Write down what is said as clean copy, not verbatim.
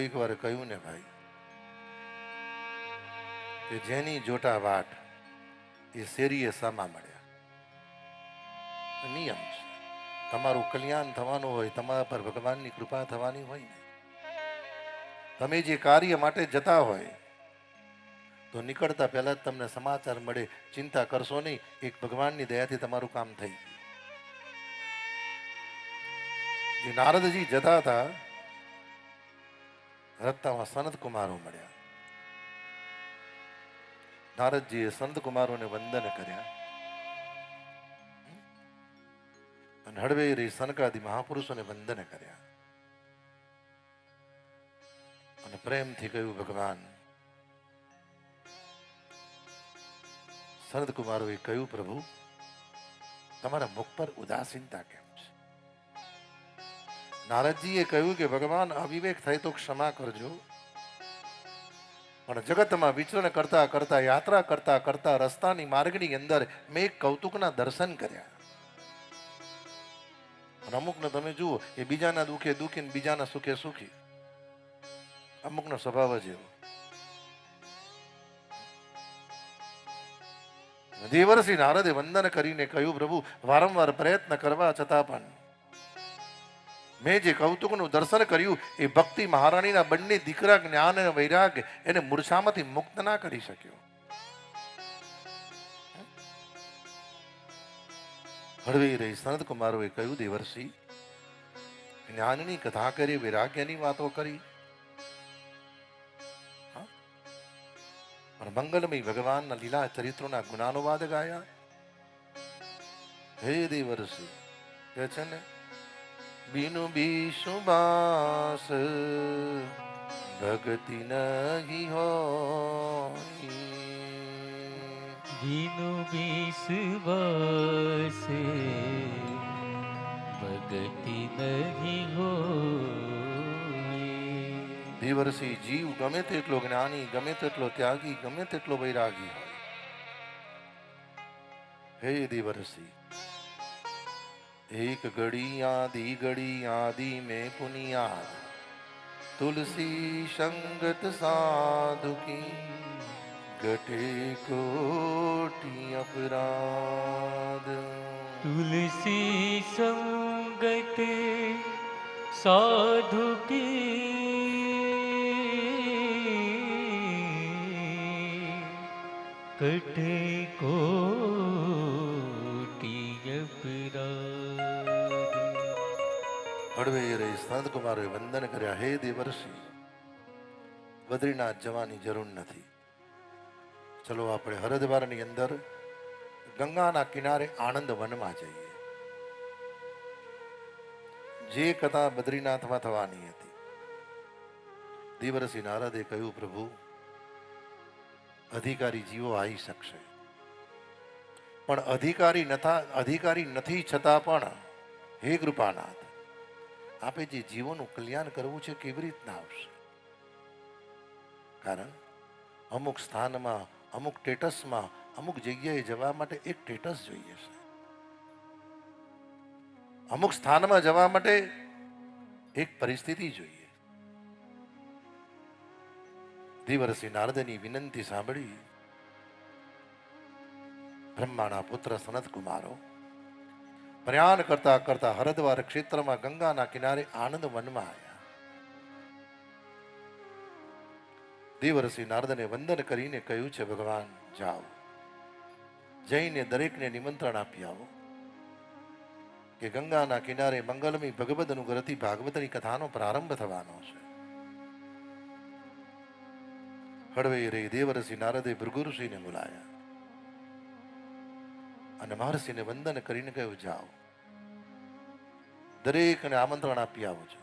કોઈક વાર કહ્યું ને ભાઈ કે જેની જોટા વાટ એ શેરીએ સામા મળ્યા. નિયમ છે. તમારું કલ્યાણ થવાનું હોય, તમારા પર ભગવાનની કૃપા થવાની હોય ને, તમે જે કાર્ય માટે જતા હોય તો નીકળતા પહેલા જ તમને સમાચાર મળે, ચિંતા કરશો નહીં, એક ભગવાનની દયાથી તમારું કામ થઈ ગયું. જે નારદજી જતા હતા રસ્તામાં સનત કુમારો મળ્યા. નારદજીએ સંત કુમારોને વંદન કર્યા અને હળવે રહી સનકાદી મહાપુરુષોને વંદન કર્યા અને પ્રેમથી કહ્યું, ભગવાન. સંત કુમારોએ કહ્યું, પ્રભુ તમારા મુખ પર ઉદાસીનતા કેમ છે? નારદજીએ કહ્યું કે ભગવાન, અવિવેક થાય તો ક્ષમા કરજો, પણ જગતમાં વિચરણ કરતા કરતા, યાત્રા કરતા કરતા રસ્તાની માર્ગની અંદર મેં એક કૌતુકના દર્શન કર્યા. અમુકને તમે જુઓ, એ બીજાના દુઃખે દુઃખી ને બીજાના સુખે સુખી. અમુકનો સ્વભાવ જ એવો. દેવર્ષિ નારદે વંદન કરીને કહ્યું, પ્રભુ વારંવાર પ્રયત્ન કરવા છતાં પણ મેં જે કૌતુકનું દર્શન કર્યું એ ભક્તિ મહારાણીના બંને દીકરા જ્ઞાન અને વૈરાગ્ય એને મૂર્છામાંથી મુક્ત ના કરી શક્યો. હળવી રહી સંત કુમારોએ કહ્યું, દેવર્ષિ જ્ઞાનની કથા કરી, વૈરાગ્યની વાતો કરી, પણ મંગલમય ભગવાનના લીલા ચરિત્રોના ગુણાનુવાદ ગાયા. હે દેવર્ષિ, કે છે ને, બિનુ બિશુબાસ ભક્તિ નહીં હોય, બિનુ બિશુબાસ ભક્તિ નહીં હોય. દેવર્ષિ, જીવ ગમે તેટલો જ્ઞાની, ગમે તેટલો ત્યાગી, ગમે તેટલો વૈરાગી હોય, હે દેવર્ષિ, एक घड़ी आदि में पुनियाद, तुलसी संगत साधु की घटे कोटि अपराध. तुलसी संगत साधु की कटे कोटि अपराध. હળવે રહી સંત કુમારોએ વંદન કર્યા, હે દેવર્ષિ, બદ્રીનાથ જવાની જરૂર નથી. ચલો આપણે હરિદ્વારની અંદર ગંગાના કિનારે આનંદ વનમાં જઈએ. જે કથા બદ્રીનાથમાં થવાની હતી. દેવર્ષિ નારદે કહ્યું, પ્રભુ અધિકારી જીવો આવી શકશે, પણ અધિકારી નથી છતાં પણ હે કૃપાનાથ, આપે જે જીવોનું કલ્યાણ કરવું છે કેવી રીતના આવશે? કારણ અમુક સ્થાનમાં, અમુક સ્ટેટસમાં, અમુક જગ્યાએ જવા માટે એક સ્ટેટસ જોઈએ છે. અમુક સ્થાનમાં જવા માટે એક પરિસ્થિતિ જોઈએ. દેવર્ષિ નારદની વિનંતી સાંભળી બ્રહ્માના પુત્ર સનત કુમારો પ્રયાણ કરતા કરતા હરિદ્વાર ક્ષેત્રમાં ગંગાના કિનારે આનંદ વનમાં આવ્યા. દેવર્ષિ નારદને વંદન કરીને કહ્યું છે, ભગવાન જાઓ, જઈને દરેકને નિમંત્રણ આપી આવો કે ગંગાના કિનારે મંગલમય ભગવદ અનુગ્રહથી ભાગવતની કથાનો પ્રારંભ થવાનો છે. હળવે રે દેવર્ષિ નારદે ભૃગુઋષિને બોલાયા અને મહર્ષિને વંદન કરીને કહ્યું, જાઓ, દરેકને આમંત્રણ આપી આવો છો.